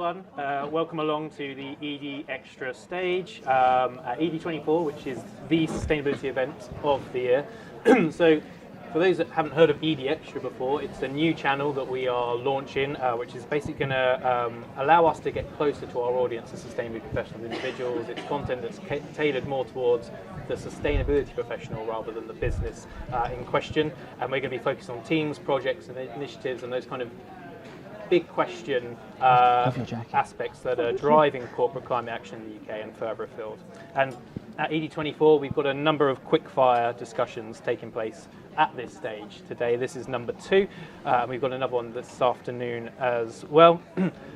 everyone. Welcome along to the edie Extra stage at edie24, which is the sustainability event of the year. So, for those that haven't heard of edie Extra before, it's a new channel that we are launching, which is basically going to allow us to get closer to our audience of sustainability professional individuals. It's content that's tailored more towards the sustainability professional rather than the business in question. And we're going to be focused on teams, projects, and initiatives, and those kind of big question aspects that are driving corporate climate action in the UK and further afield. And at edie24, we've got a number of quick-fire discussions taking place at this stage today. This is number 2. We've got another one this afternoon as well.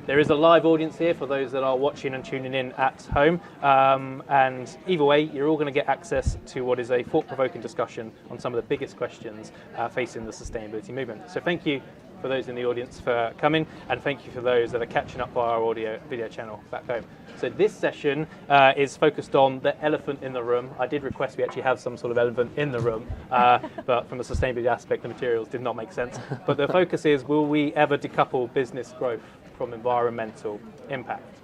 There is a live audience here for those that are watching and tuning in at home. And either way, you're all going to get access to what is a thought-provoking discussion on some of the biggest questions facing the sustainability movement. So thank you for those in the audience for coming, and thank you for those that are catching up via our video channel back home. So this session is focused on the elephant in the room. I did request we actually have some sort of elephant in the room, but from a sustainability aspect, the materials did not make sense. But the focus is, will we ever decouple business growth from environmental impact?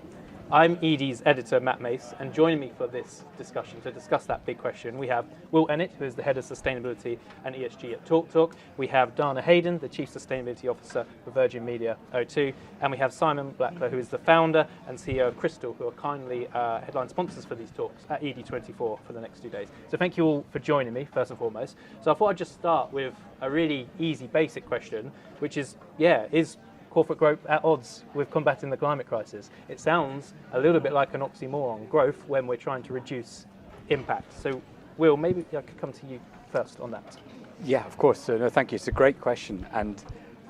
I'm edie's editor, Matt Mace, and joining me for this discussion to discuss that big question, we have Will Ennett, who is the Head of Sustainability and ESG at TalkTalk. We have Dana Hayden, the Chief Sustainability Officer for Virgin Media O2. And we have Simon Blackler, who is the founder and CEO of Krystal, who are kindly headline sponsors for these talks at edie24 for the next 2 days. So thank you all for joining me, first and foremost. So I thought I'd just start with a really easy, basic question, which is, is corporate growth at odds with combating the climate crisis? It sounds a little bit like an oxymoron, growth when we're trying to reduce impact. So, Will, maybe I could come to you first on that. Yeah, of course. So, no, thank you. It's a great question. And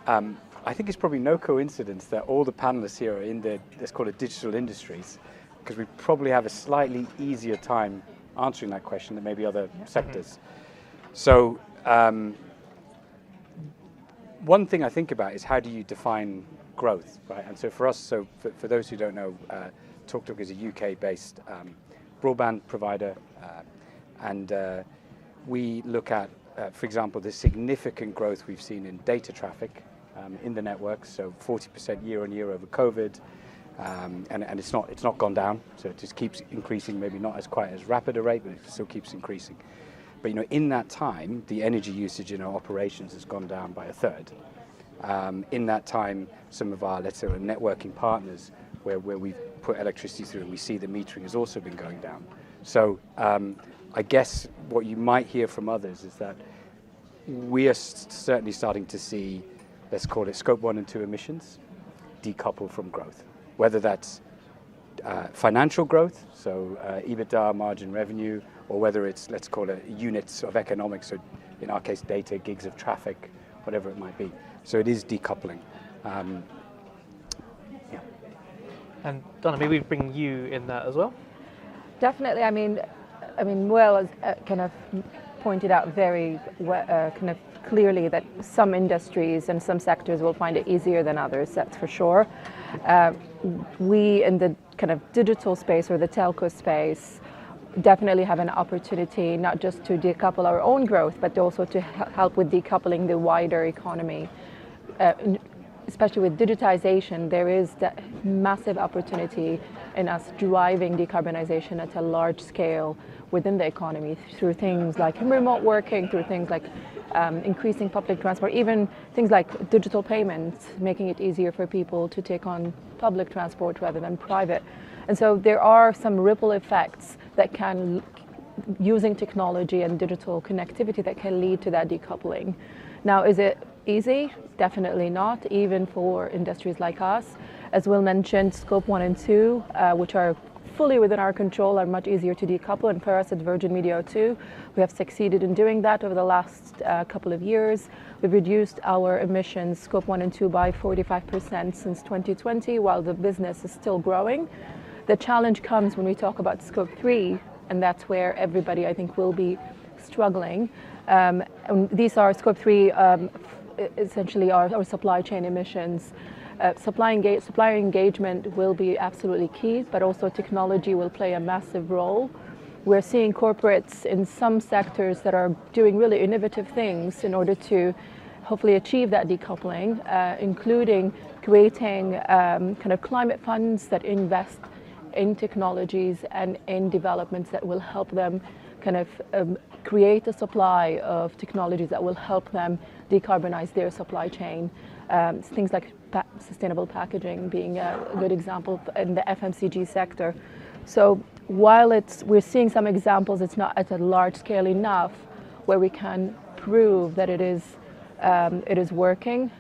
I think it's probably no coincidence that all the panelists here are in the, let's call it, digital industries, because we probably have a slightly easier time answering that question than maybe other sectors. So, one thing I think about is how do you define growth, right? And so for us, for those who don't know, TalkTalk is a UK-based broadband provider, and we look at, for example, the significant growth we've seen in data traffic in the network, so 40% year on year over COVID, and it's not gone down, so it just keeps increasing, maybe not as quite as rapid a rate, but it still keeps increasing. But in that time, the energy usage in our operations has gone down by 1/3. In that time, some of our, let's say, networking partners, where we've put electricity through, and we see the metering has also been going down. So I guess what you might hear from others is that we are certainly starting to see, let's call it Scope 1 and 2 emissions, decouple from growth, whether that's financial growth, so EBITDA, margin, revenue, or whether it's, let's call it, units of economics, so in our case, data, gigs of traffic, whatever it might be. So it is decoupling. And Donna, maybe we bring you in that as well? Definitely. I mean, Will has kind of pointed out very kind of clearly that some industries and some sectors will find it easier than others, that's for sure. We in the kind of digital space or the telco space definitely have an opportunity not just to decouple our own growth, but also to help with decoupling the wider economy. Especially with digitization, there is that massive opportunity in us driving decarbonization at a large scale within the economy through things like remote working, through things like increasing public transport, even things like digital payments, making it easier for people to take on public transport rather than private. And so there are some ripple effects that can, using technology and digital connectivity, that can lead to that decoupling. Now, is it easy? Definitely not, even for industries like us. As Will mentioned, Scope 1 and 2, which are fully within our control, are much easier to decouple. And for us at Virgin Media O2, we have succeeded in doing that over the last couple of years. We've reduced our emissions, Scope 1 and 2, by 45% since 2020, while the business is still growing. The challenge comes when we talk about Scope 3, and that's where everybody, I think, will be struggling. And these are Scope 3, essentially our supply chain emissions. Supplier engagement will be absolutely key, but also technology will play a massive role. We're seeing corporates in some sectors that are doing really innovative things in order to hopefully achieve that decoupling, including creating kind of climate funds that invest in technologies and in developments that will help them kind of create a supply of technologies that will help them decarbonize their supply chain. Things like sustainable packaging being a good example in the FMCG sector. So while we're seeing some examples, it's not at a large scale enough where we can prove that it is working.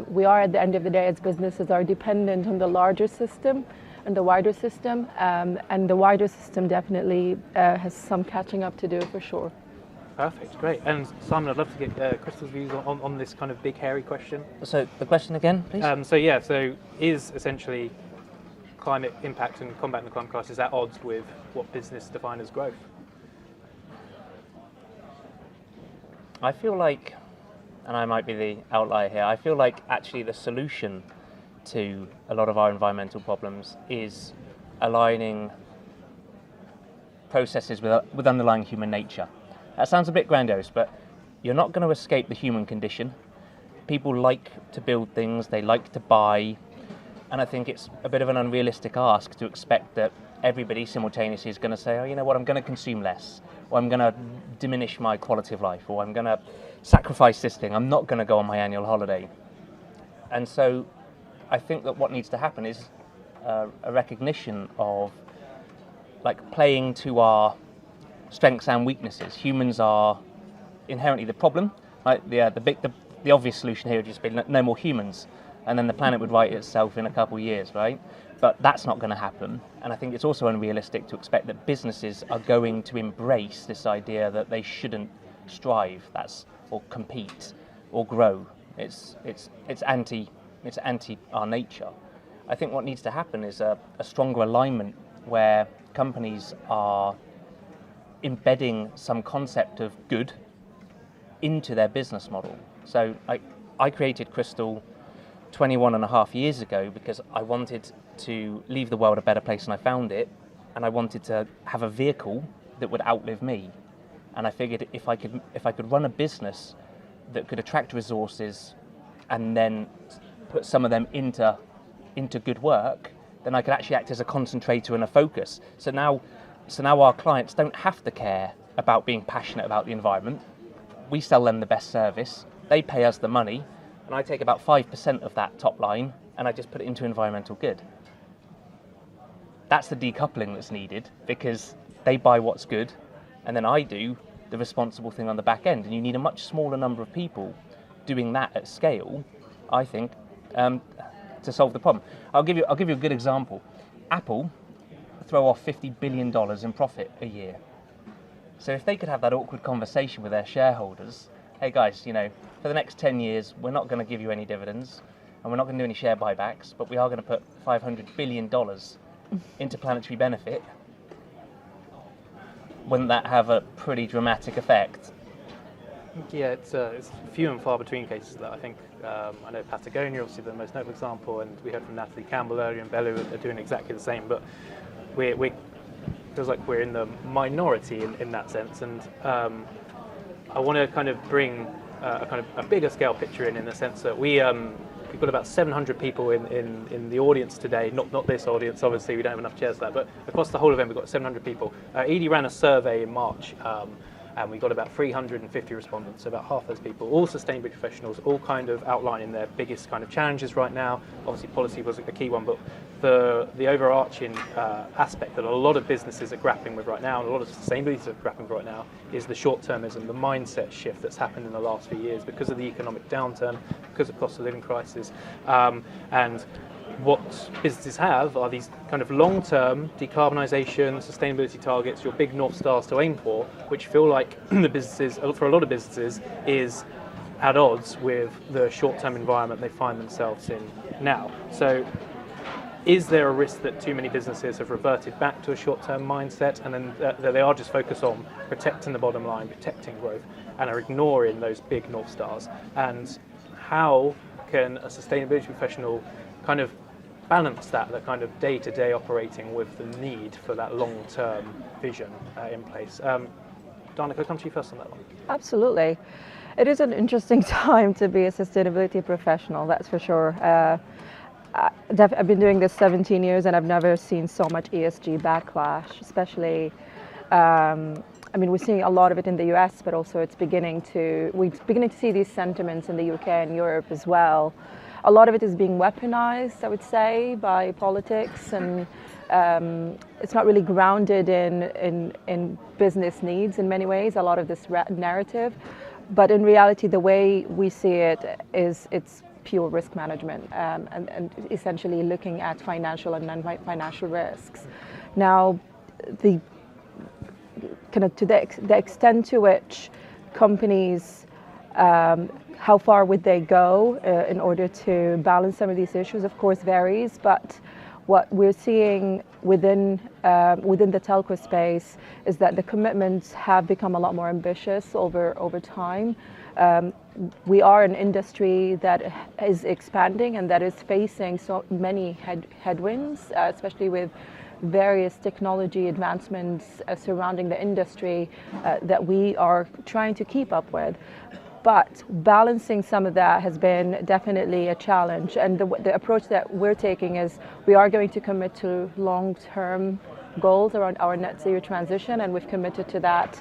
We are, at the end of the day, as businesses, are dependent on the larger system and the wider system, and the wider system definitely has some catching up to do for sure. Perfect, great. And Simon, I'd love to get Krystal's views on this kind of big, hairy question. So the question again, please? So is essentially climate impact and combating the climate crisis at odds with what business define as growth? I feel like, and I might be the outlier here, I feel like actually the solution to a lot of our environmental problems is aligning processes with underlying human nature. That sounds a bit grandiose, but you're not going to escape the human condition. People like to build things, they like to buy, and I think it's a bit of an unrealistic ask to expect that everybody simultaneously is going to say, oh, you know what, I'm going to consume less, or I'm going to diminish my quality of life, or I'm going to sacrifice this thing, I'm not going to go on my annual holiday. And so I think that what needs to happen is a recognition of like playing to our strengths and weaknesses. Humans are inherently the problem. Right? The obvious solution here would just be no more humans, and then the planet would right itself in a couple of years, right? But that's not going to happen. And I think it's also unrealistic to expect that businesses are going to embrace this idea that they shouldn't strive, or compete, or grow. It's anti our nature. I think what needs to happen is a stronger alignment where companies are embedding some concept of good into their business model. So I created Krystal 21 and a half years ago because I wanted to leave the world a better place than I found it, and I wanted to have a vehicle that would outlive me. And I figured if I could run a business that could attract resources and then put some of them into good work, then I could actually act as a concentrator and a focus. So now our clients don't have to care about being passionate about the environment. We sell them the best service, they pay us the money, and I take about 5% of that top line and I just put it into environmental good. That's the decoupling that's needed, because they buy what's good and then I do the responsible thing on the back end, and you need a much smaller number of people doing that at scale, I think, to solve the problem. I'll give you a good example. Apple throw off $50 billion in profit a year. So if they could have that awkward conversation with their shareholders, hey guys, for the next 10 years, we're not going to give you any dividends and we're not going to do any share buybacks, but we are going to put $500 billion into planetary benefit, wouldn't that have a pretty dramatic effect? Yeah, it's few and far between cases that I think. I know Patagonia, obviously the most notable example, and we heard from Natalie Campbell earlier, and Bellu are doing exactly the same, but we feels like we're in the minority in that sense, and I want to kind of bring a bigger scale picture in the sense that we've got about 700 people in the audience today, not this audience, obviously we don't have enough chairs for that, but across the whole event we've got 700 people. Edie ran a survey in March, and we got about 350 respondents, so about half those people, all sustainability professionals, all kind of outlining their biggest kind of challenges right now. Obviously policy was a key one, but the overarching aspect that a lot of businesses are grappling with right now, and a lot of sustainability are grappling with right now, is the short-termism, the mindset shift that's happened in the last few years because of the economic downturn, because of cost of living crisis, and what businesses have are these kind of long-term decarbonisation, sustainability targets, your big North Stars to aim for, which feel like for a lot of businesses, is at odds with the short-term environment they find themselves in now. So is there a risk that too many businesses have reverted back to a short-term mindset, and then that they are just focused on protecting the bottom line, protecting growth, and are ignoring those big North Stars? And how can a sustainability professional kind of balance that kind of day-to-day operating with the need for that long-term vision in place? Dana, can I come to you first on that one? Absolutely. It is an interesting time to be a sustainability professional, that's for sure. I've been doing this 17 years and I've never seen so much ESG backlash, especially, I mean, we're seeing a lot of it in the US, but also we're beginning to see these sentiments in the UK and Europe as well. A lot of it is being weaponized, I would say, by politics, and it's not really grounded in business needs in many ways, a lot of this narrative. But in reality, the way we see it is it's pure risk management, and essentially looking at financial and non-financial risks. Now, the kind of to the extent to which companies, how far would they go in order to balance some of these issues, of course varies, but what we're seeing within the telco space is that the commitments have become a lot more ambitious over time. We are an industry that is expanding and that is facing so many headwinds, especially with various technology advancements surrounding the industry that we are trying to keep up with. But balancing some of that has been definitely a challenge. And the approach that we're taking is we are going to commit to long-term goals around our net zero transition, and we've committed to that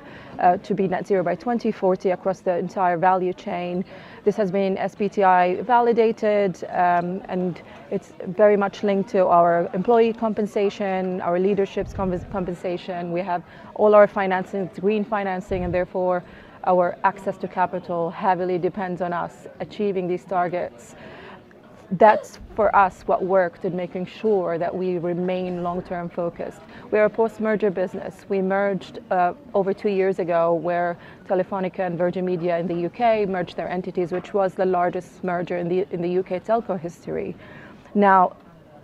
to be net zero by 2040 across the entire value chain. This has been SBTi validated, and it's very much linked to our employee compensation, our leadership's compensation. We have all our financing, green financing, and therefore our access to capital heavily depends on us achieving these targets. That's for us what worked in making sure that we remain long-term focused. We are a post-merger business. We merged over 2 years ago, where Telefonica and Virgin Media in the UK merged their entities, which was the largest merger in the UK telco history. Now,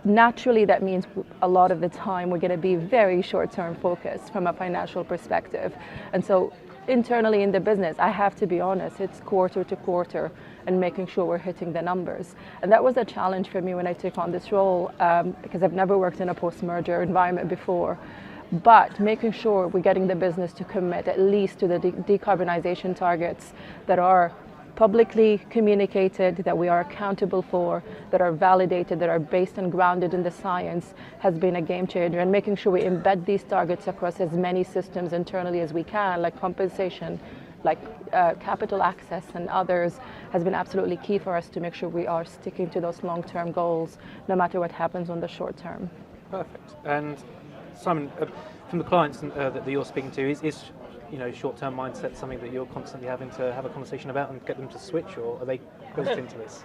naturally, that means a lot of the time we're going to be very short-term focused from a financial perspective. And so internally in the business, I have to be honest, it's quarter to quarter and making sure we're hitting the numbers. And that was a challenge for me when I took on this role, because I've never worked in a post-merger environment before. But making sure we're getting the business to commit at least to the decarbonization targets that are publicly communicated, that we are accountable for, that are validated, that are based and grounded in the science, has been a game changer. And making sure we embed these targets across as many systems internally as we can, like compensation, like capital access and others, has been absolutely key for us to make sure we are sticking to those long-term goals, no matter what happens on the short term. Perfect. And Simon, from the clients that you're speaking to, is short-term mindset something that you're constantly having to have a conversation about and get them to switch, or are they built into this?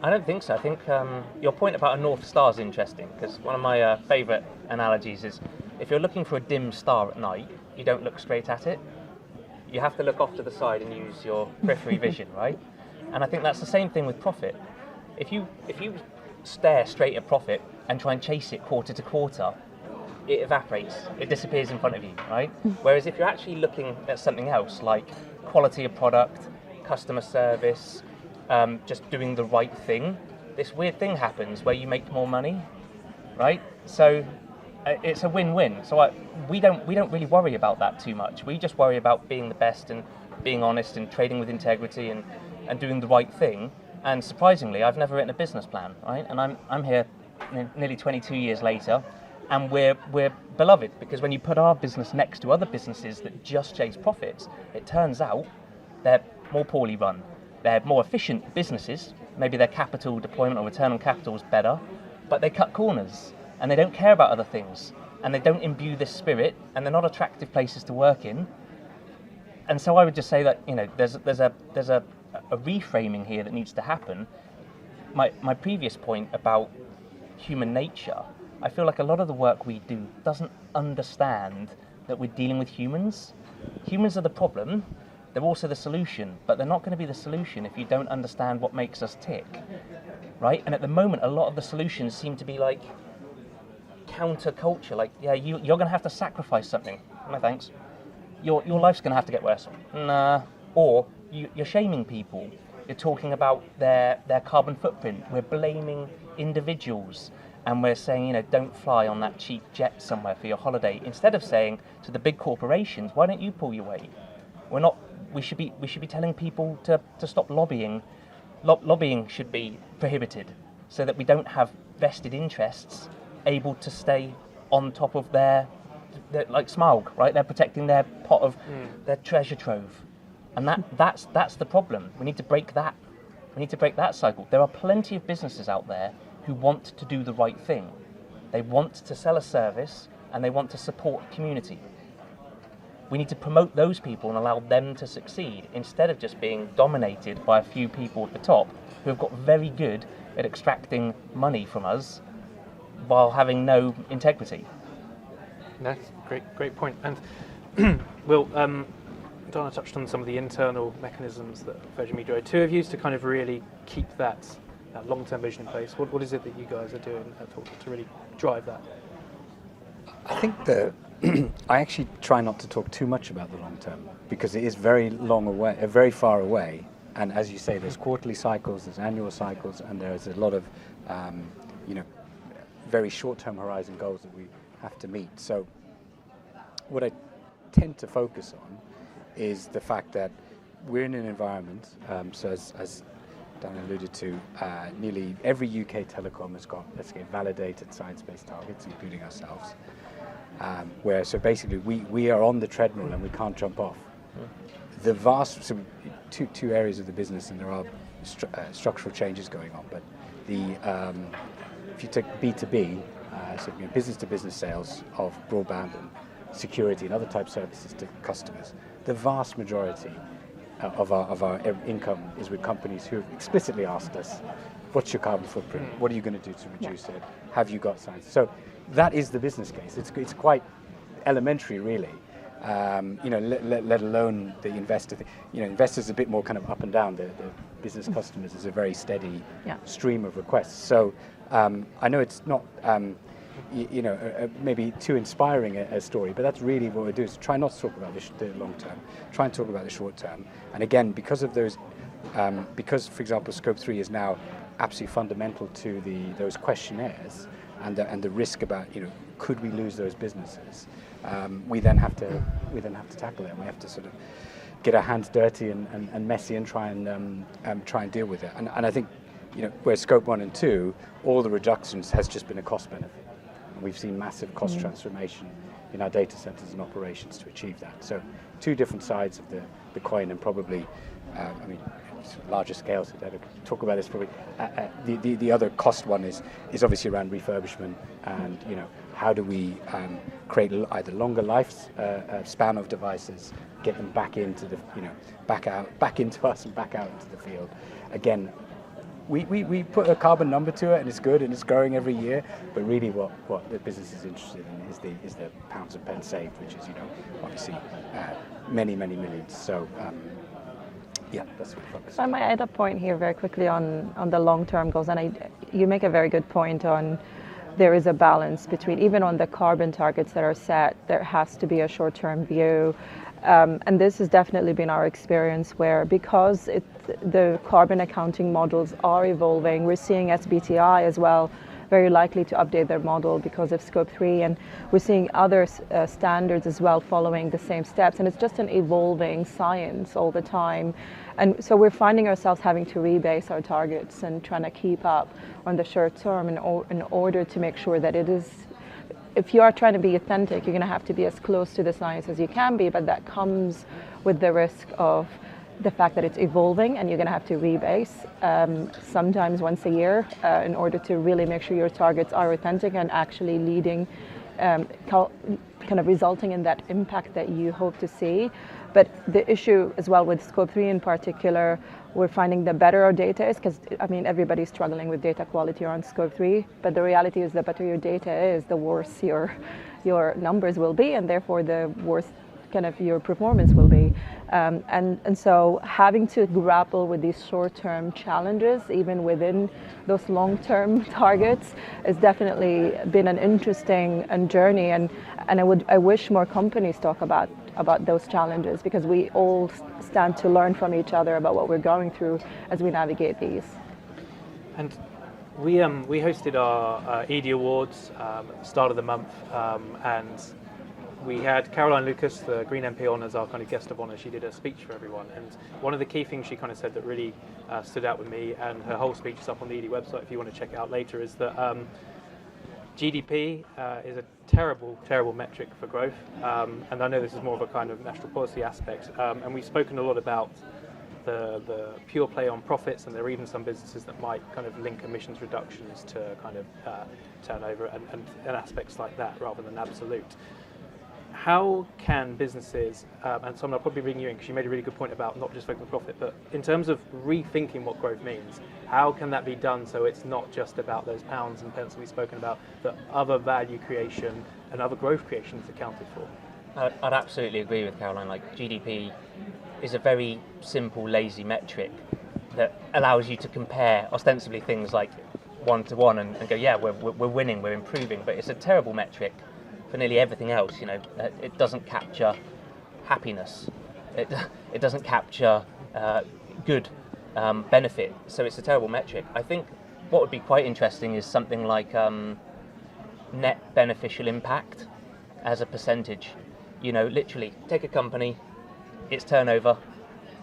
I don't think so. I think your point about a North Star is interesting, because one of my favourite analogies is if you're looking for a dim star at night, you don't look straight at it. You have to look off to the side and use your periphery vision, right? And I think that's the same thing with profit. If you stare straight at profit and try and chase it quarter to quarter, it evaporates, it disappears in front of you, right? Whereas if you're actually looking at something else, like quality of product, customer service, just doing the right thing, this weird thing happens where you make more money, right? So it's a win-win. So we don't really worry about that too much. We just worry about being the best and being honest and trading with integrity and doing the right thing. And surprisingly, I've never written a business plan, right? And I'm here nearly 22 years later, and we're beloved, because when you put our business next to other businesses that just chase profits, it turns out they're more poorly run. They're more efficient businesses. Maybe their capital deployment or return on capital is better, but they cut corners and they don't care about other things, and they don't imbue this spirit, and they're not attractive places to work in. And so I would just say that there's a reframing here that needs to happen. My previous point about human nature, I feel like a lot of the work we do doesn't understand that we're dealing with humans. Humans are the problem, they're also the solution, but they're not going to be the solution if you don't understand what makes us tick, right? And at the moment, a lot of the solutions seem to be like counterculture, like, yeah, you're going to have to sacrifice something. No thanks. Your life's going to have to get worse. Nah. Or you're shaming people. You're talking about their carbon footprint. We're blaming individuals. And we're saying, don't fly on that cheap jet somewhere for your holiday. Instead of saying to the big corporations, why don't you pull your weight? We're we should be telling people to stop lobbying. Lobbying should be prohibited, so that we don't have vested interests able to stay on top of their like Smaug, right? They're protecting their pot of their treasure trove, and that's the problem. We need to break that. We need to break that cycle. There are plenty of businesses out there who want to do the right thing. They want to sell a service and they want to support a community. We need to promote those people and allow them to succeed instead of just being dominated by a few people at the top who have got very good at extracting money from us while having no integrity. That's great point. And Will, Donna touched on some of the internal mechanisms that Virgin Media O2 have used to kind of really keep that long-term vision in place. What is it that you guys are doing at TalkTalk to really drive that? I think I actually try not to talk too much about the long term because it is very far away. And as you say, there's quarterly cycles, there's annual cycles, and there's a lot of, very short-term horizon goals that we have to meet. So what I tend to focus on is the fact that we're in an environment, so as Dan alluded to, nearly every UK telecom has got, let's say, validated science-based targets, including ourselves, where so basically we are on the treadmill and we can't jump off. The vast, two areas of the business, and there are structural changes going on, but if you take B2B, so business-to-business sales of broadband and security and other type services to customers, the vast majority of our income is with companies who have explicitly asked us, what's your carbon footprint? What are you going to do to reduce it? Have you got science? So that is the business case. It's quite elementary, really. Let alone the investor. Investors are a bit more kind of up and down. The business customers is a very steady stream of requests. So I know it's not maybe too inspiring a story, but that's really what we do, is try not to talk about the long term, try and talk about the short term. And again, because of those, because for example Scope 3 is now absolutely fundamental to those questionnaires and the risk about, could we lose those businesses, we then have to tackle it, and we have to sort of get our hands dirty and messy and try and deal with it. And I think, where Scope 1 and 2, all the reductions has just been a cost benefit. We've seen massive cost transformation in our data centers and operations to achieve that. So two different sides of the coin, and probably, larger scale, so I'll talk about this probably. The other cost one is obviously around refurbishment, and how do we create either longer life span of devices, get them back into back into us and back out into the field. Again, we put a carbon number to it, and it's good and it's growing every year, but really what the business is interested in is the pounds and pence saved, which is obviously many millions. So that's what we focus on. I might add a point here very quickly on the long-term goals, and you make a very good point on there is a balance between, even on the carbon targets that are set, there has to be a short-term view. And this has definitely been our experience, where because the carbon accounting models are evolving, we're seeing SBTi as well very likely to update their model because of Scope 3, and we're seeing other standards as well following the same steps, and it's just an evolving science all the time. And so we're finding ourselves having to rebase our targets and trying to keep up on the short term in order to make sure that it is, if you are trying to be authentic, you're going to have to be as close to the science as you can be, but that comes with the risk of the fact that it's evolving, and you're going to have to rebase sometimes once a year in order to really make sure your targets are authentic and actually leading, kind of resulting in that impact that you hope to see. But the issue as well with Scope 3 in particular, we're finding the better our data is, because everybody's struggling with data quality around Scope 3, but the reality is the better your data is, the worse your numbers will be, and therefore the worse kind of your performance will be. And so having to grapple with these short-term challenges, even within those long-term targets, has definitely been an interesting journey, and I wish more companies talk about those challenges, because we all stand to learn from each other about what we're going through as we navigate these. And we hosted our edie Awards at the start of the month, and we had Caroline Lucas, the Green MP, on as our kind of guest of honour. She did a speech for everyone, and one of the key things she kind of said that really stood out with me, and her whole speech is up on the edie website if you want to check it out later, is that GDP is a terrible, terrible metric for growth, and I know this is more of a kind of national policy aspect, and we've spoken a lot about the pure play on profits, and there are even some businesses that might kind of link emissions reductions to kind of turnover and aspects like that rather than absolute. How can businesses, and Simon, I'll probably bring you in because you made a really good point about not just focusing on profit, but in terms of rethinking what growth means, how can that be done so it's not just about those pounds and pence that we've spoken about, that other value creation and other growth creation is accounted for? I'd absolutely agree with Caroline. Like, GDP is a very simple, lazy metric that allows you to compare ostensibly things like one-to-one and go, yeah, we're winning, we're improving, but it's a terrible metric for nearly everything else. You know, it doesn't capture happiness, it doesn't capture good benefit, so it's a terrible metric. I think what would be quite interesting is something like net beneficial impact as a percentage. You know, literally take a company, its turnover,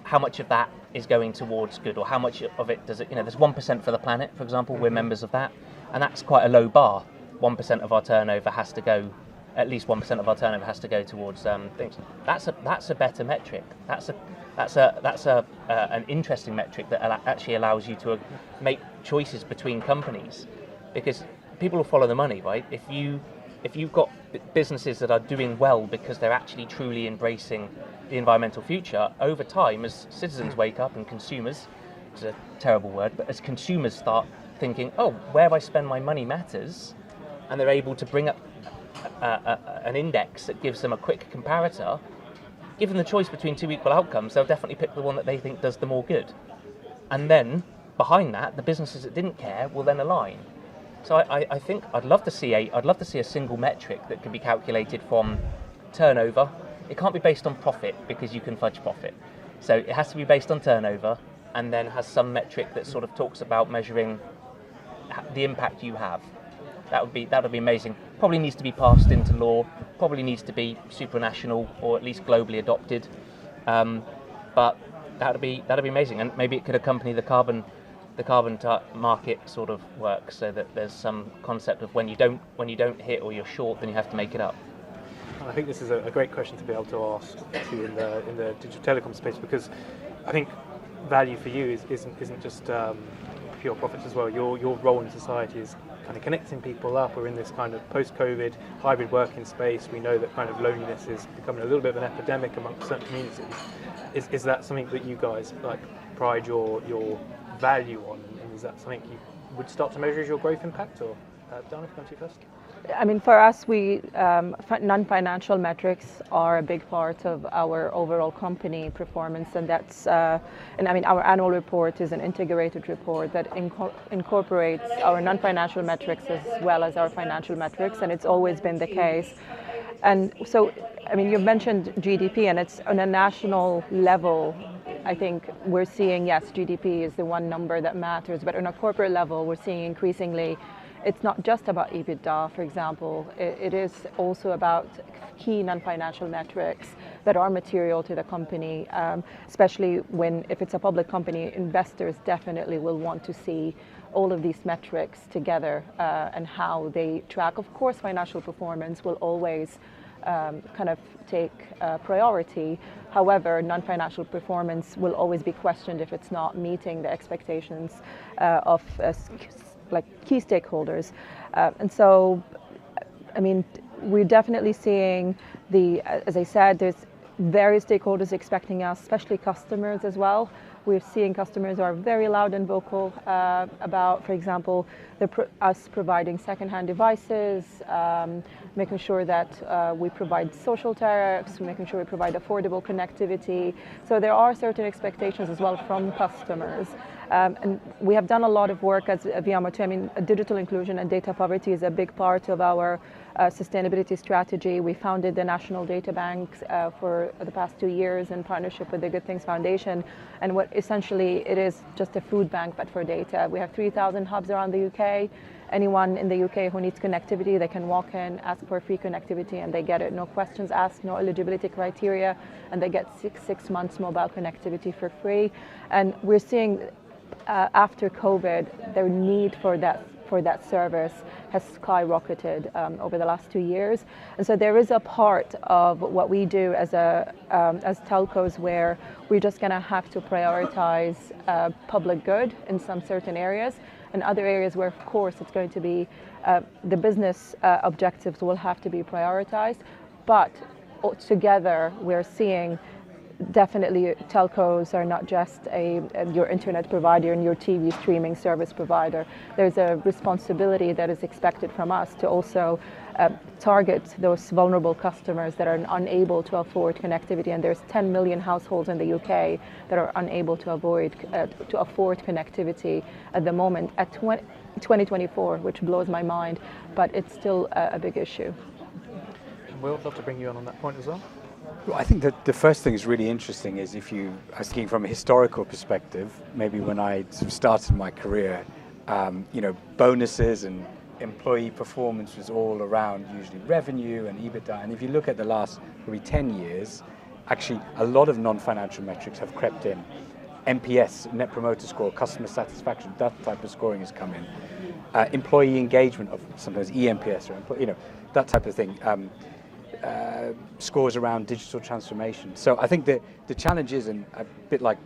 how much of that is going towards good, or how much of it does it, you know, there's 1% for the planet, for example, we're members of that, and that's quite a low bar. 1% of our turnover has to go, at least 1% of our turnover has to go towards things. That's a better metric. That's an interesting metric that actually allows you to make choices between companies, because people will follow the money, right? If you've got businesses that are doing well because they're actually truly embracing the environmental future, over time, as citizens wake up and consumers, it's a terrible word, but as consumers start thinking, oh, where I spend my money matters, and they're able to bring up an index that gives them a quick comparator, give them the choice between two equal outcomes, they'll definitely pick the one that they think does the more good. And then, behind that, the businesses that didn't care will then align. So I think I'd love to see a single metric that can be calculated from turnover. It can't be based on profit because you can fudge profit. So it has to be based on turnover, and then has some metric that sort of talks about measuring the impact you have. That would be amazing. Probably needs to be passed into law. Probably needs to be supranational or at least globally adopted. But that'd be amazing, and maybe it could accompany the carbon market sort of work, so that there's some concept of when you don't hit or you're short, then you have to make it up. I think this is a great question to be able to ask to in the digital telecom space, because I think value for you isn't just pure profits as well. Your role in society is kind of connecting people up. We're in this kind of post-COVID hybrid working space. We know that kind of loneliness is becoming a little bit of an epidemic amongst certain communities. Is that something that you guys like pride your value on, and is that something you would start to measure as your growth impact? Or Dan, if you come to you first. I mean, for us, we non-financial metrics are a big part of our overall company performance, and that's and I mean, our annual report is an integrated report that incorporates our non-financial metrics as well as our financial metrics, and it's always been the case. And so, I mean, you mentioned GDP, and it's on a national level. I think we're seeing, yes, GDP is the one number that matters, but on a corporate level, we're seeing increasingly it's not just about EBITDA, for example. It is also about key non-financial metrics that are material to the company, especially if it's a public company. Investors definitely will want to see all of these metrics together and how they track. Of course, financial performance will always kind of take priority. However, non-financial performance will always be questioned if it's not meeting the expectations of like key stakeholders. And so, I mean, we're definitely seeing as I said, there's various stakeholders expecting us, especially customers as well. We're seeing customers who are very loud and vocal about, for example, us providing secondhand devices, making sure that we provide social tariffs, making sure we provide affordable connectivity. So there are certain expectations as well from customers. And we have done a lot of work as VMO2. I mean, digital inclusion and data poverty is a big part of our sustainability strategy. We founded the National Data Bank for the past 2 years in partnership with the Good Things Foundation. And what essentially it is just a food bank, but for data. We have 3,000 hubs around the UK, anyone in the UK who needs connectivity, they can walk in, ask for free connectivity, and they get it. No questions asked, no eligibility criteria, and they get six months mobile connectivity for free. And we're seeing after COVID, their need for that service has skyrocketed over the last 2 years. And so there is a part of what we do as telcos where we're just going to have to prioritize public good in some certain areas, and other areas where, of course, it's going to be the business objectives will have to be prioritized. But together, we're seeing definitely telcos are not just your internet provider and your TV streaming service provider. There's a responsibility that is expected from us to also target those vulnerable customers that are unable to afford connectivity. And there's 10 million households in the UK that are unable to afford connectivity at the moment at 2024, which blows my mind, but it's still a big issue. Will, I'd love to bring you on that point as well. Well, I think that the first thing is really interesting is if you are thinking from a historical perspective, maybe when I sort of started my career, bonuses and employee performance was all around usually revenue and EBITDA. And if you look at the last maybe 10 years, actually a lot of non-financial metrics have crept in. NPS, Net Promoter Score, customer satisfaction, that type of scoring has come in. Employee engagement, of sometimes ENPS, or that type of thing. Scores around digital transformation. So I think that the challenge is, and a bit like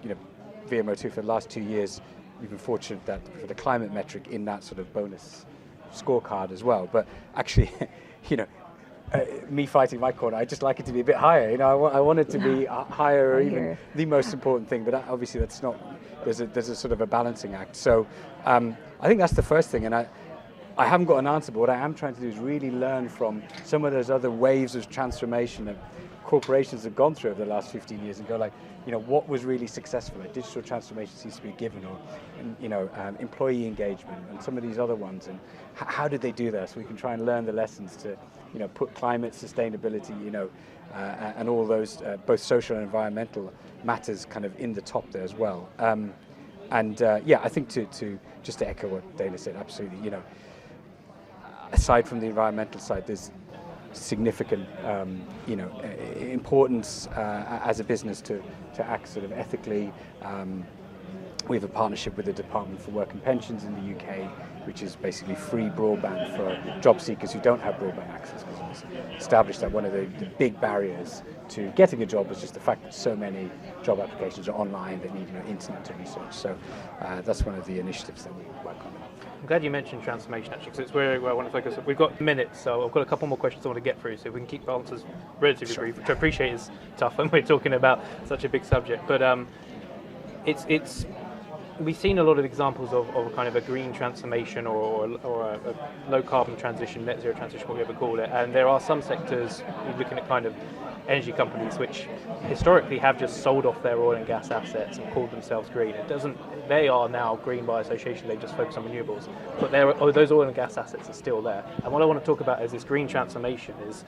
VMO2 for the last 2 years, we've been fortunate that for the climate metric in that sort of bonus scorecard as well. But actually, me fighting my corner, I just like it to be a bit higher. I want it to be higher, or even the most important thing. But obviously, that's not. There's a sort of a balancing act. So I think that's the first thing, and I haven't got an answer, but what I am trying to do is really learn from some of those other waves of transformation that corporations have gone through over the last 15 years and go what was really successful? Like digital transformation seems to be a given, or employee engagement and some of these other ones, and how did they do that? So we can try and learn the lessons to put climate, sustainability, and all those both social and environmental matters kind of in the top there as well. I think to just to echo what Dana said, absolutely, aside from the environmental side, there's significant, importance as a business to act sort of ethically. We have a partnership with the Department for Work and Pensions in the UK, which is basically free broadband for job seekers who don't have broadband access, because it was established that one of the big barriers to getting a job was just the fact that so many job applications are online, they need internet to research. So that's one of the initiatives that we work on. I'm glad you mentioned transformation, actually, because it's where I want to focus. We've got minutes, so I've got a couple more questions I want to get through, so if we can keep answers relatively brief, which I appreciate is tough when we're talking about such a big subject. But we've seen a lot of examples of kind of a green transformation or a low carbon transition, net zero transition, whatever you call it. And there are some sectors, you're looking at kind of energy companies which historically have just sold off their oil and gas assets and called themselves green. They are now green by association, they just focus on renewables. But those oil and gas assets are still there. And what I want to talk about is this green transformation is,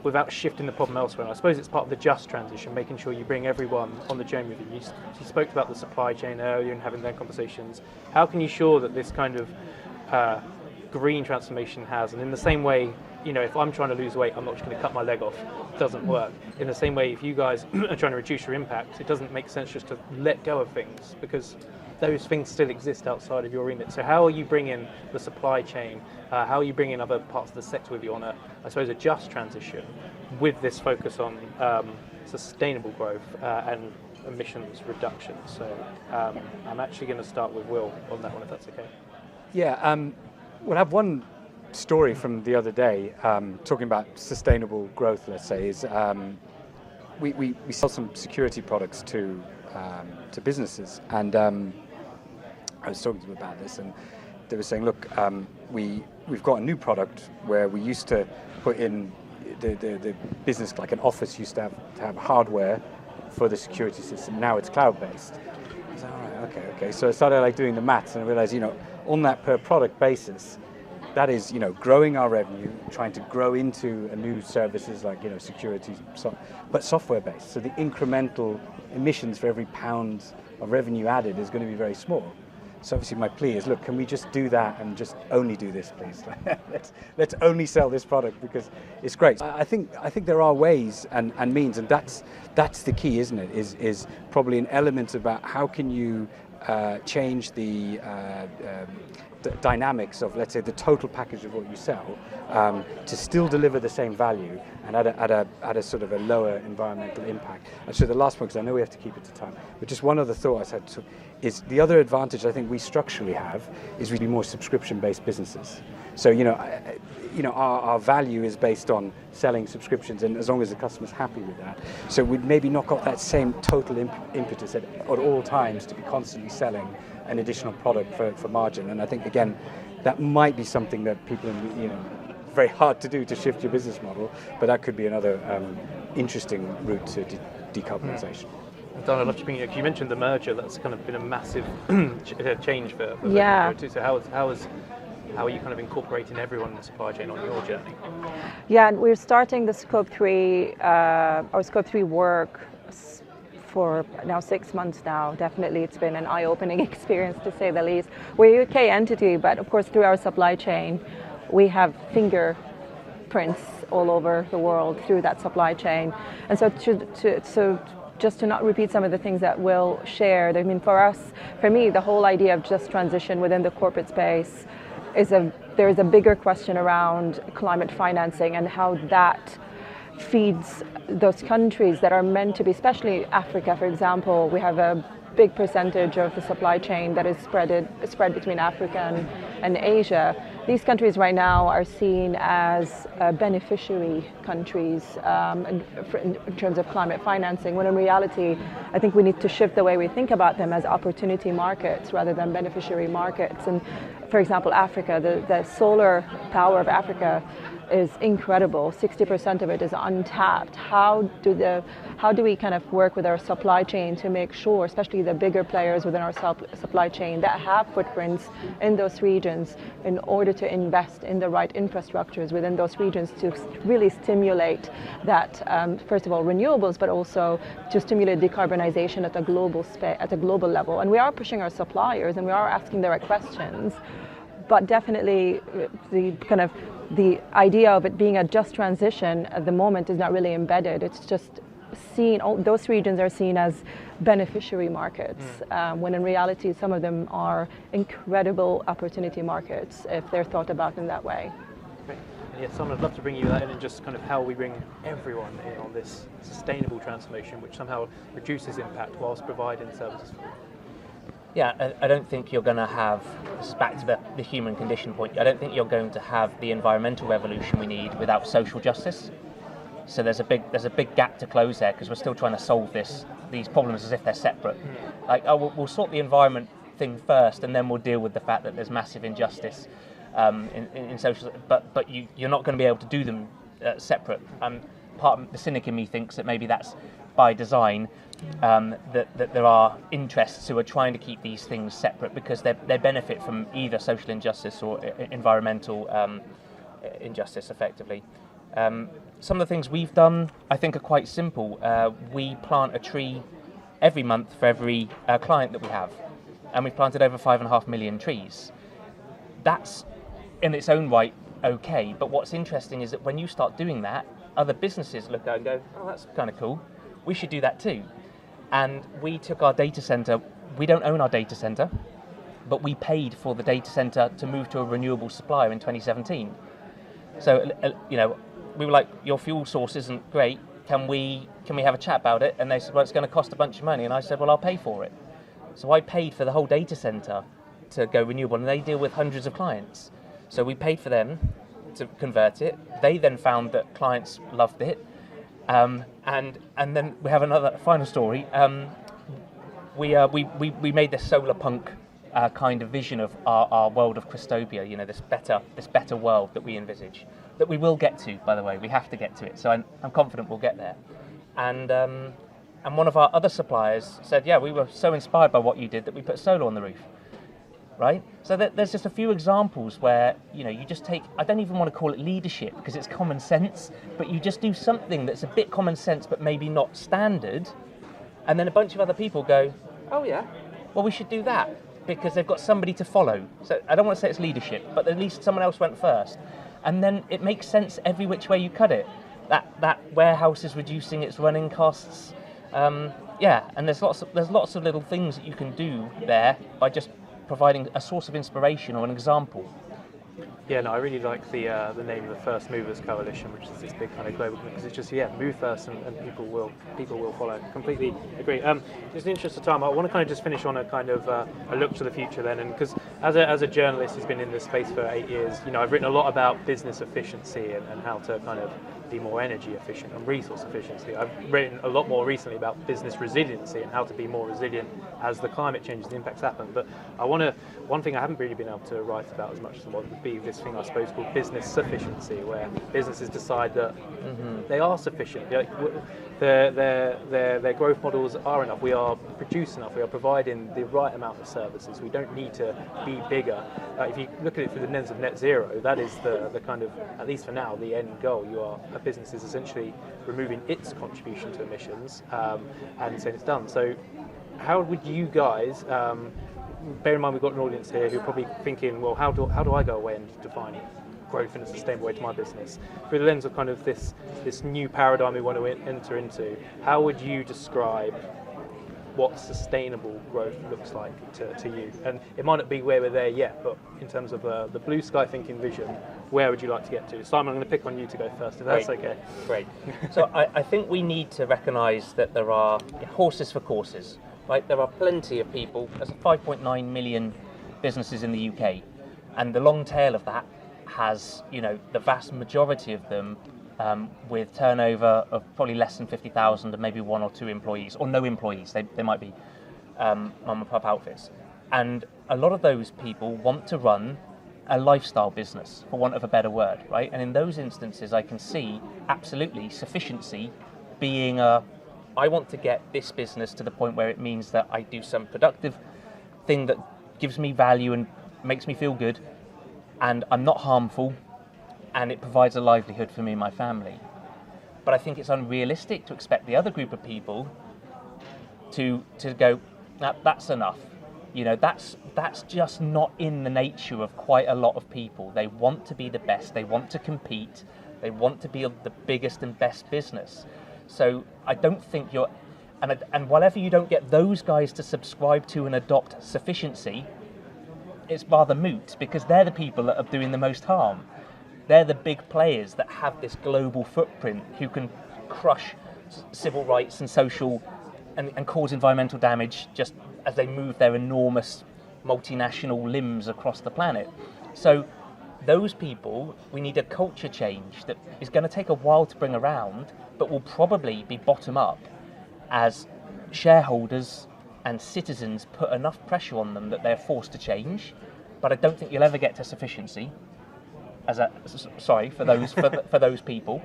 without shifting the problem elsewhere, and I suppose it's part of the just transition, making sure you bring everyone on the journey with you. You spoke about the supply chain earlier and having their conversations. How can you ensure that this kind of green transformation has, and in the same way, if I'm trying to lose weight, I'm not just going to cut my leg off. It doesn't work. In the same way, if you guys are trying to reduce your impact, it doesn't make sense just to let go of things, because those things still exist outside of your remit. So how are you bringing the supply chain, how are you bringing other parts of the sector with you on a just transition with this focus on sustainable growth and emissions reduction? So I'm actually going to start with Will on that one, if that's okay. Yeah, we'll have one story from the other day, talking about sustainable growth, let's say, is we sell some security products to businesses, and I was talking to them about this, and they were saying, look, we've got a new product where we used to put in the business, like an office used to have hardware for the security system. Now it's cloud-based. I was like, all right, okay. So I started doing the maths, and I realized, on that per product basis, that is, growing our revenue, trying to grow into a new services like, security, but software-based. So the incremental emissions for every pound of revenue added is going to be very small. So obviously my plea is, look, can we just do that and just only do this, please? let's only sell this product because it's great. I think there are ways and means, and that's the key, isn't it? Is probably an element about how can you change the dynamics of, let's say, the total package of what you sell to still deliver the same value and at a sort of a lower environmental impact. And so the last point, because I know we have to keep it to time, but just one other thought I had is the other advantage I think we structurally have is we be more subscription-based businesses. So our value is based on selling subscriptions, and as long as the customer's happy with that, so we'd maybe not got that same total impetus at all times to be constantly selling an additional product for margin. And I think again that might be something that people, very hard to do, to shift your business model, but that could be another interesting route to decarbonisation. Don, I'd love to bring you. You mentioned the merger. That's kind of been a massive change for yeah. O2. So how are you kind of incorporating everyone in the supply chain on your journey? Yeah, we're starting the Scope 3 work for now 6 months now. Definitely it's been an eye-opening experience, to say the least. We're a UK entity, but of course through our supply chain we have fingerprints all over the world through that supply chain. And so just to not repeat some of the things that Will shared, I mean, for me, the whole idea of just transition within the corporate space there is a bigger question around climate financing and how that feeds those countries that are meant to be, especially Africa, for example. We have a big percentage of the supply chain that is spread between Africa and Asia. These countries right now are seen as beneficiary countries in terms of climate financing, when in reality, I think we need to shift the way we think about them as opportunity markets rather than beneficiary markets. And for example, Africa, the solar power of Africa is incredible. 60% of it is untapped. How do we kind of work with our supply chain to make sure, especially the bigger players within our supply chain that have footprints in those regions, in order to invest in the right infrastructures within those regions to really stimulate that, first of all, renewables, but also to stimulate decarbonization at a global level. And we are pushing our suppliers and we are asking the right questions. But definitely the idea of it being a just transition at the moment is not really embedded. It's just seen, those regions are seen as beneficiary markets, when in reality some of them are incredible opportunity markets if they're thought about in that way. Great. And yes, I'd love to bring you that in, and just kind of how we bring everyone in on this sustainable transformation, which somehow reduces impact whilst providing services for them. Yeah, I don't think you're going to have, back to the human condition point, I don't think you're going to have the environmental revolution we need without social justice. So there's a big gap to close there, because we're still trying to solve these problems as if they're separate. Like, we'll sort the environment thing first, and then we'll deal with the fact that there's massive injustice in social. But you're not going to be able to do them separate. Part of the cynic in me thinks that maybe that's by design. That there are interests who are trying to keep these things separate because they benefit from either social injustice or environmental injustice, effectively. Some of the things we've done, I think, are quite simple. We plant a tree every month for every client that we have, and we've planted over 5.5 million trees. That's in its own right okay, but what's interesting is that when you start doing that, other businesses look at it and go, oh, that's kind of cool, we should do that too. And we took our data center, we don't own our data center, but we paid for the data center to move to a renewable supplier in 2017. So, we were like, your fuel source isn't great, can we have a chat about it? And they said, well, it's going to cost a bunch of money. And I said, well, I'll pay for it. So I paid for the whole data center to go renewable, and they deal with hundreds of clients. So we paid for them to convert it. They then found that clients loved it. And then we have another final story. We made this solar punk kind of vision of our world of Krystopia. This better world that we envisage, that we will get to. By the way, we have to get to it. So I'm confident we'll get there. And one of our other suppliers said, yeah, we were so inspired by what you did that we put solar on the roof. Right? So there's just a few examples where, you just take, I don't even want to call it leadership because it's common sense, but you just do something that's a bit common sense but maybe not standard, and then a bunch of other people go, oh yeah, well, we should do that. because they've got somebody to follow. So I don't want to say it's leadership, but at least someone else went first. And then it makes sense every which way you cut it. That warehouse is reducing its running costs. And there's lots of little things that you can do there by just providing a source of inspiration or an example. Yeah, no, I really like the name of the First Movers Coalition, which is this big kind of global thing, because it's just move first and people will follow. Completely agree. Just in the interest of time, I want to kind of just finish on a kind of a look to the future then, and because as a journalist who's been in this space for 8 years, I've written a lot about business efficiency and how to kind of be more energy efficient and resource efficiency. I've written a lot more recently about business resiliency and how to be more resilient as the climate changes and impacts happen. But one thing I haven't really been able to write about as much as I want would be this thing I suppose called business sufficiency, where businesses decide that they are sufficient. Their growth models are enough. We are producing enough. We are providing the right amount of services. We don't need to be bigger. If you look at it through the lens of net zero, that is the kind of, at least for now, the end goal. A business is essentially removing its contribution to emissions and saying it's done. So how would you guys, bear in mind we've got an audience here who are probably thinking, well, how do I go away and define growth in a sustainable way to my business? Through the lens of kind of this new paradigm we want to enter into, how would you describe what sustainable growth looks like to you? And it might not be where we're there yet, but in terms of the blue sky thinking vision, where would you like to get to? Simon, I'm going to pick on you to go first, if that's okay. Great. So I think we need to recognise that there are horses for courses, right? There are plenty of people. There's 5.9 million businesses in the UK, and the long tail of that has, the vast majority of them with turnover of probably less than 50,000 and maybe one or two employees, or no employees. They might be mum and pop outfits. And a lot of those people want to run a lifestyle business, for want of a better word, right? And in those instances, I can see absolutely sufficiency being I want to get this business to the point where it means that I do some productive thing that gives me value and makes me feel good, and I'm not harmful, and it provides a livelihood for me and my family. But I think it's unrealistic to expect the other group of people to go, that's enough. That's just not in the nature of quite a lot of people. They want to be the best, they want to compete, they want to be the biggest and best business. So I don't think and whatever you don't get those guys to subscribe to and adopt sufficiency, it's rather moot, because they're the people that are doing the most harm. They're the big players that have this global footprint who can crush civil rights and social and cause environmental damage just as they move their enormous multinational limbs across the planet. So those people, we need a culture change that is going to take a while to bring around, but will probably be bottom up as shareholders and citizens put enough pressure on them that they're forced to change. But I don't think you'll ever get to sufficiency for those people.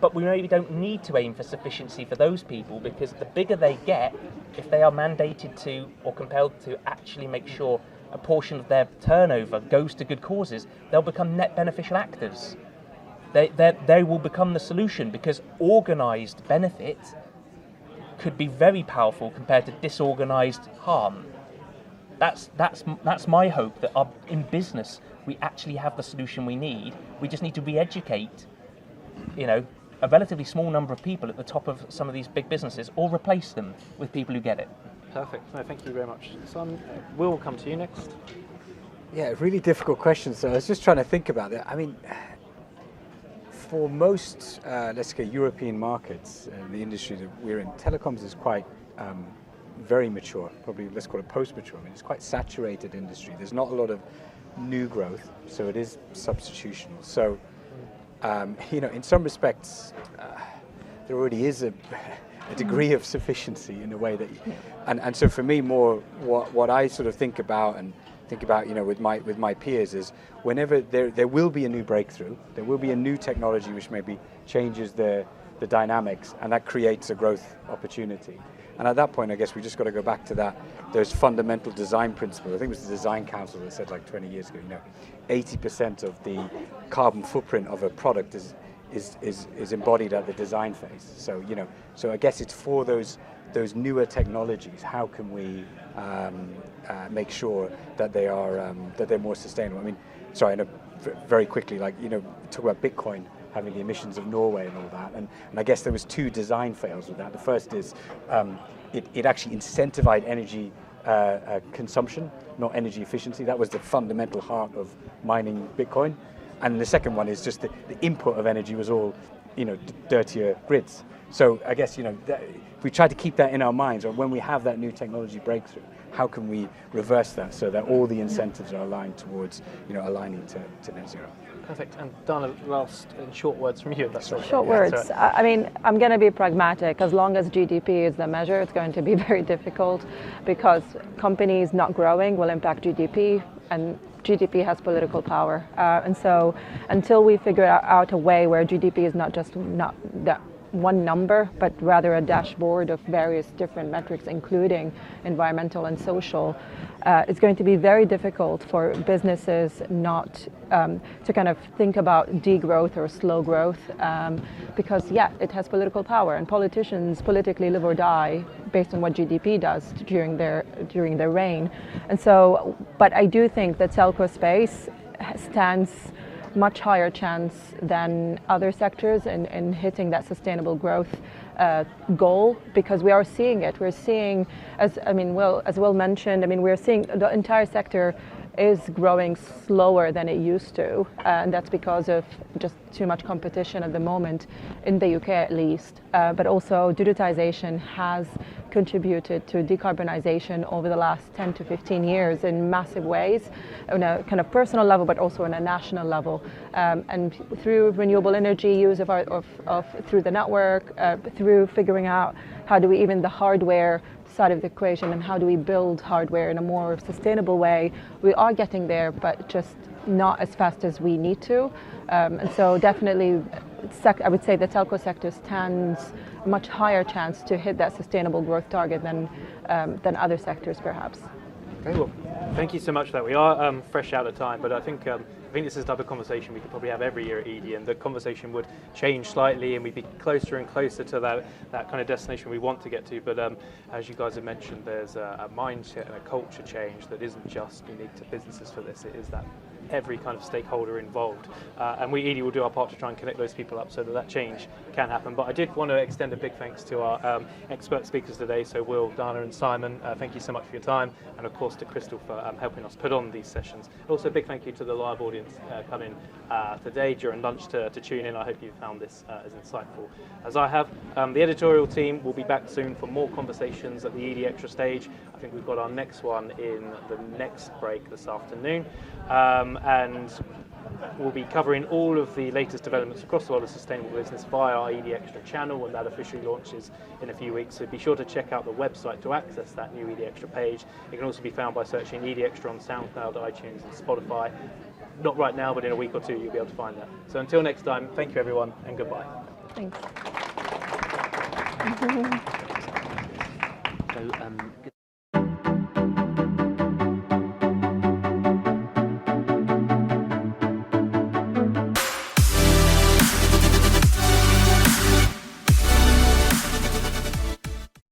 But we maybe don't need to aim for sufficiency for those people, because the bigger they get, if they are mandated to or compelled to actually make sure a portion of their turnover goes to good causes, they'll become net beneficial actors. They will become the solution, because organised benefit could be very powerful compared to disorganised harm. That's my hope, that in business we actually have the solution we need. We just need to re-educate, a relatively small number of people at the top of some of these big businesses, or replace them with people who get it. Perfect. No, thank you very much. Simon, we'll come to you next. Yeah, really difficult question. So I was just trying to think about that. I mean, for most, let's say, European markets, the industry that we're in, telecoms is quite very mature, probably let's call it post-mature. I mean, it's quite saturated industry. There's not a lot of new growth, so it is substitutional. So, in some respects, there already is a degree of sufficiency in a way that, and so for me, more what I sort of think about with my peers is, whenever there will be a new breakthrough, there will be a new technology which maybe changes the dynamics, and that creates a growth opportunity. And at that point, I guess we just got to go back to those fundamental design principles. I think it was the Design Council that said, like 20 years ago, 80% of the carbon footprint of a product is embodied at the design phase. So so I guess it's for those newer technologies. How can we make sure that they're more sustainable? I mean, sorry, I know very quickly, like talk about Bitcoin having the emissions of Norway and all that, and I guess there was 2 design fails with that. The first is it actually incentivized energy consumption, not energy efficiency. That was the fundamental heart of mining Bitcoin. And the second one is just the input of energy was all, dirtier grids. So I guess, we try to keep that in our minds, or when we have that new technology breakthrough, how can we reverse that so that all the incentives are aligned towards, aligning to net zero? Perfect. And Dana, last and short words from you. That's okay. Short words. I mean, I'm going to be pragmatic. As long as GDP is the measure, it's going to be very difficult because companies not growing will impact GDP, and GDP has political power. And so until we figure out a way where GDP is not that one number, but rather a dashboard of various different metrics, including environmental and social, it's going to be very difficult for businesses not to kind of think about degrowth or slow growth, because it has political power, and politicians politically live or die based on what GDP does during their reign. And so, but I do think that telco space stands much higher chance than other sectors in hitting that sustainable growth goal, because we are seeing it. We're seeing, as Will mentioned, we're seeing the entire sector is growing slower than it used to, and that's because of just too much competition at the moment, in the UK at least. But also digitization has contributed to decarbonization over the last 10 to 15 years in massive ways, on a kind of personal level, but also on a national level. And through renewable energy use through the network, through figuring out how do we even the hardware side of the equation and how do we build hardware in a more sustainable way, we are getting there, but just not as fast as we need to. And so definitely, I would say the telco sector stands a much higher chance to hit that sustainable growth target than other sectors, perhaps. Okay, well, thank you so much for that. We are fresh out of time, but I think this is the type of conversation we could probably have every year at Edie, and the conversation would change slightly, and we'd be closer and closer to that kind of destination we want to get to. But as you guys have mentioned, there's a mindset and a culture change that isn't just unique to businesses for this. It is that every kind of stakeholder involved, and we Edie will do our part to try and connect those people up so that change can happen. But I did want to extend a big thanks to our expert speakers today, so Will, Dana and Simon. Thank you so much for your time, and of course to Krystal for helping us put on these sessions. Also a big thank you to the live audience coming today during lunch to tune in. I hope you found this as insightful as I have. The editorial team will be back soon for more conversations at the Edie Extra stage. I think we've got our next one in the next break this afternoon. And we'll be covering all of the latest developments across the world of sustainable business via our Edie Extra channel, and that officially launches in a few weeks. So be sure to check out the website to access that new Edie Extra page. It can also be found by searching Edie Extra on SoundCloud, iTunes and Spotify. Not right now, but in a week or two you'll be able to find that. So until next time, thank you everyone, and goodbye. Thanks. So,